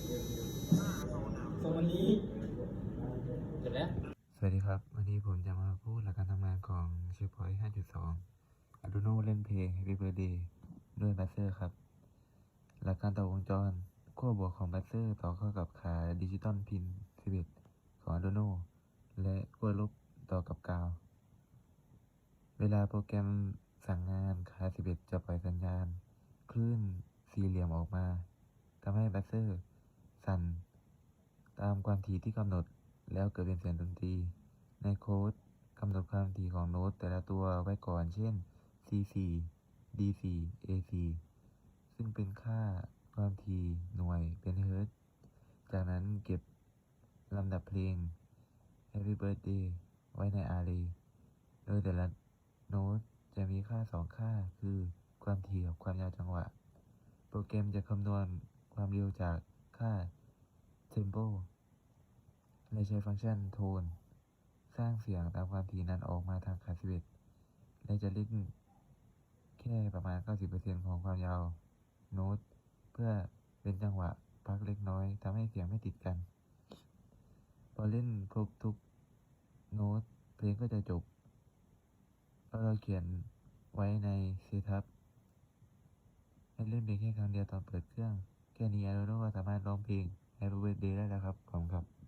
ส่วนวันนี้เสร็จแล้วสวัสดีครับ วันนี้ผมจะมาพูดหลักการทำงานของ Checkpoint 5.2 Arduino เล่นเพลง Happy Birthday ด้วยบัสเซอร์ครับ หลักการต่อวงจรขั้วบวกของบัสเซอร์ต่อเข้ากับขาดิจิตอลพิน 11 ของ Arduino และขั้วลบต่อกับกาว เวลาโปรแกรมสั่งงานขา 11 จะปล่อยสัญญาณคลื่นสี่เหลี่ยมออกมาทำให้บัสเซอร์สั่นตามความถี่ที่กำหนดแล้วเกิดเป็นเสียงดนตรี ในโค้ดกำหนดความถี่ของโน้ตแต่ละตัวไว้ก่อน เช่น C4 D4 AC ซึ่งเป็นค่าความถี่หน่วยเป็นเฮิรตซ์ จากนั้นเก็บลำดับเพลง Happy Birthday ไว้ใน Array โดยแต่ละโน้ตจะมีค่า2ค่าคือความถี่กับความยาวจังหวะ โปรแกรมจะคำนวณความเร็วจากค่า Tempo และใช้ฟังก์ชันโทนสร้างเสียงตามความถี่นั้นออกมาทางขา11และจะเล่นแค่ประมาณ 90% ของความยาวโน้ตเพื่อเป็นจังหวะพักเล็กน้อยทำให้เสียงไม่ติดกัน พอเล่นครบทุกโน้ตเพลงก็จะจบเพราะเราเขียนไว้ในเซทับให้เล่นเพียงแค่ครั้งเดียวตอนเปิดเครื่อง แค่นี้ Arduino ก็สามารถร้องเพลง Happy Birthday ได้แล้วครับขอบคุณครับ